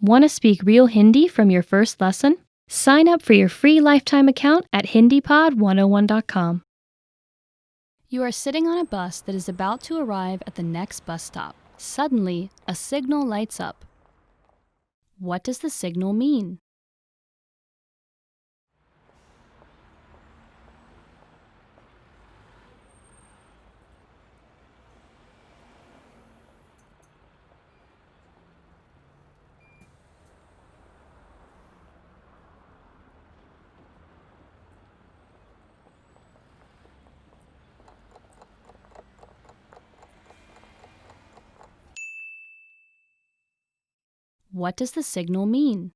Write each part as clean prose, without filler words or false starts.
Want to speak real Hindi from your first lesson? Sign up for your free lifetime account at HindiPod101.com. You are sitting on a bus that is about to arrive at the next bus stop. Suddenly, a signal lights up. What does the signal mean? What does the signal mean?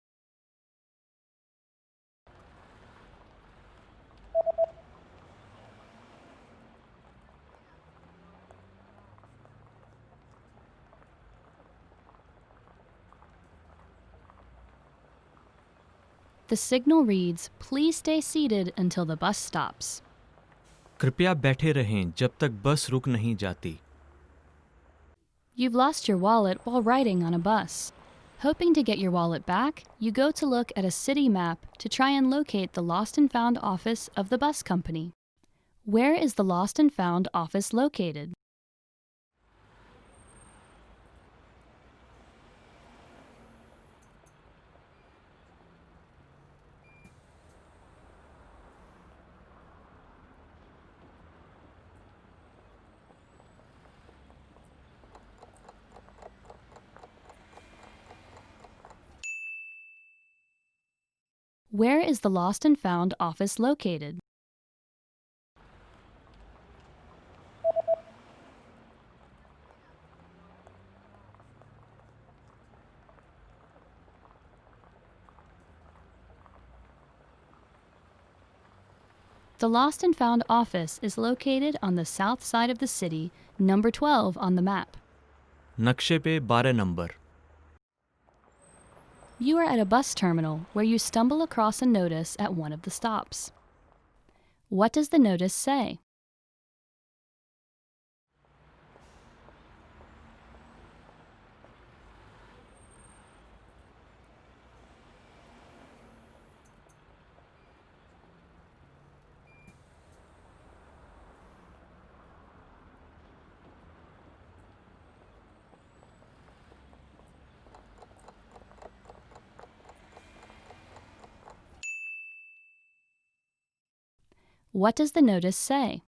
The signal reads, "Please stay seated until the bus stops." कृपया बैठे रहें जब तक बस रुक नहीं जाती. You've lost your wallet while riding on a bus. Hoping to get your wallet back, you go to look at a city map to try and locate the Lost and Found office of the bus company. Where is the Lost and Found office located? Where is the Lost and Found office located? The Lost and Found office is located on the south side of the city, number 12 on the map. नक्शे पे 12 number. You are at a bus terminal where you stumble across a notice at one of the stops. What does the notice say? What does the notice say?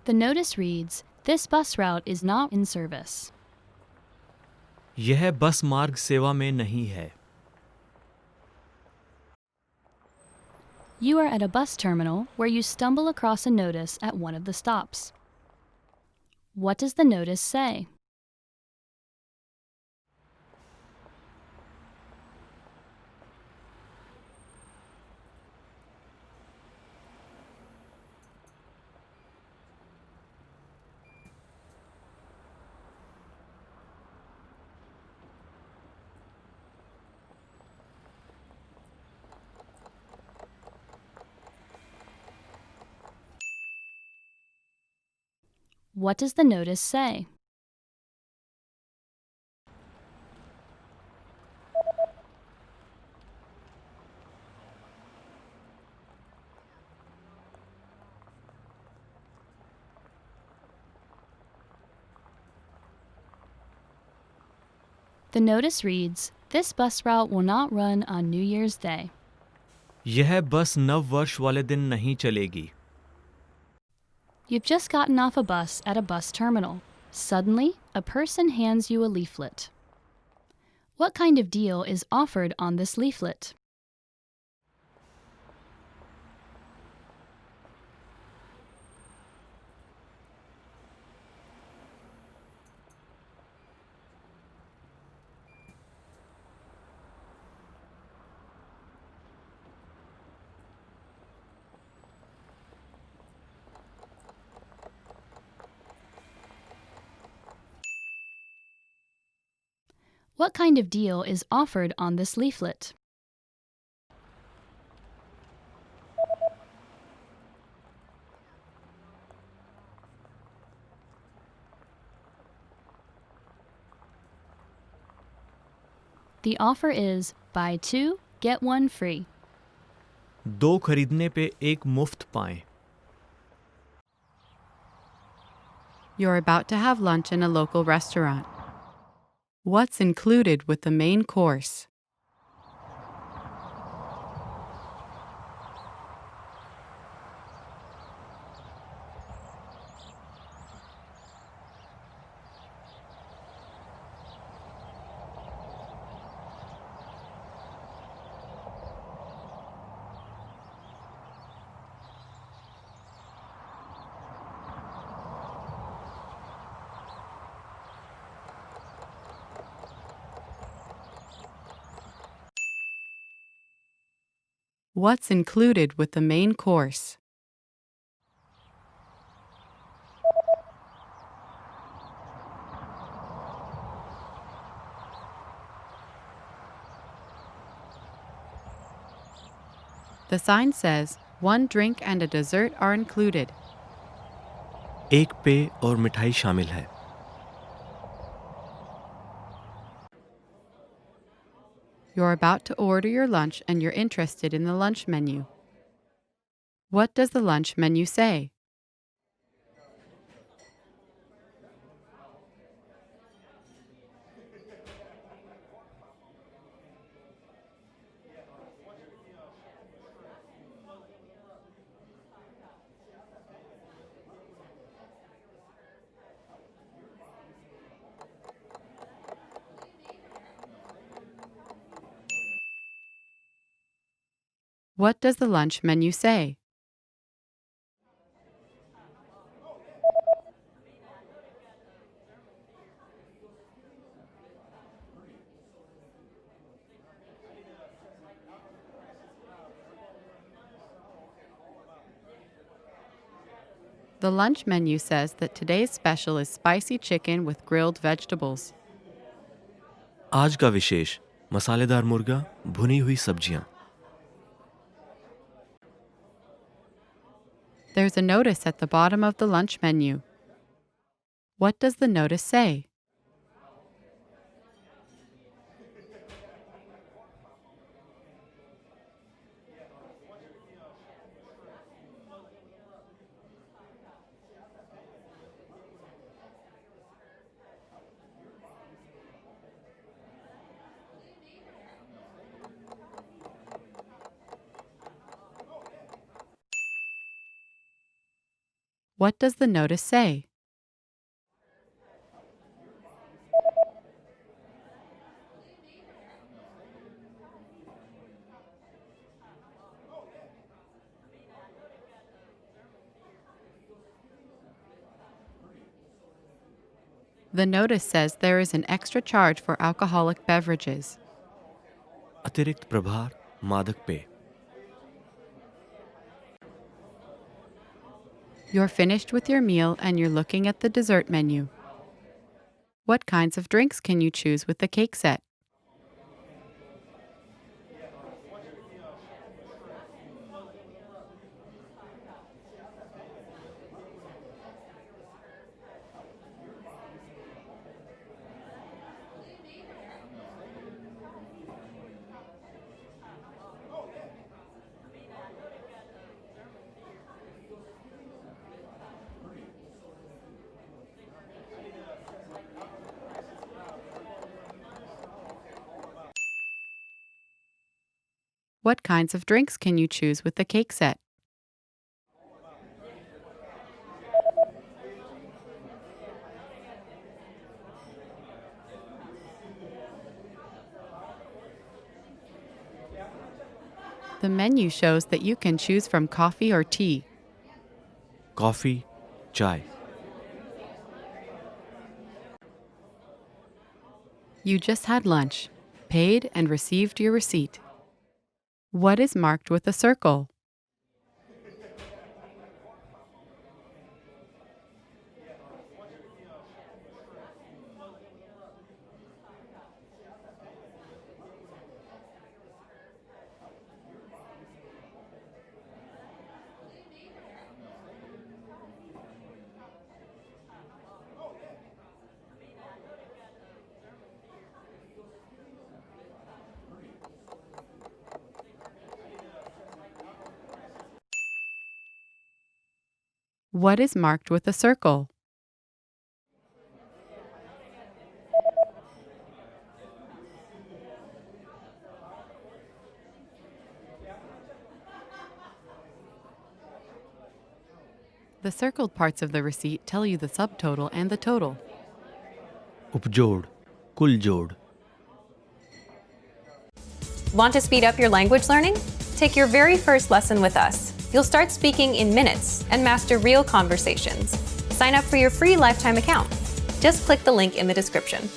The notice reads, "This bus route is not in service." यह बस मार्ग सेवा में नहीं है. You are at a bus terminal where you stumble across a notice at one of the stops. What does the notice say? What does the notice say? The notice reads, "This bus route will not run on New Year's Day." यह बस नव वर्ष वाले दिन नहीं चलेगी. You've just gotten off a bus at a bus terminal. Suddenly, a person hands you a leaflet. What kind of deal is offered on this leaflet? What kind of deal is offered on this leaflet? The offer is buy 2, get 1 free. 2 खरीदने पे 1 मुफ्त पाएं। You're about to have lunch in a local restaurant. What's included with the main course? What's included with the main course? The sign says, 1 drink and a dessert are included. 1 पेय और मिठाई शामिल है। You're about to order your lunch and you're interested in the lunch menu. What does the lunch menu say? What does the lunch menu say? The lunch menu says that today's special is spicy chicken with grilled vegetables. आज का विशेष मसालेदार मुर्गा, भुनी हुई सब्जियां। There's a notice at the bottom of the lunch menu. What does the notice say? What does the notice say? The notice says there is an extra charge for alcoholic beverages. अतिरिक्त प्रभार, मादक पेय। You're finished with your meal and you're looking at the dessert menu. What kinds of drinks can you choose with the cake set? What kinds of drinks can you choose with the cake set? The menu shows that you can choose from coffee or tea. Coffee, चाय। You just had lunch, paid, and received your receipt. What is marked with a circle? What is marked with a circle? The circled parts of the receipt tell you the subtotal and the total. उपजोड़, कुल जोड़. Want to speed up your language learning? Take your very first lesson with us. You'll start speaking in minutes and master real conversations. Sign up for your free lifetime account. Just click the link in the description.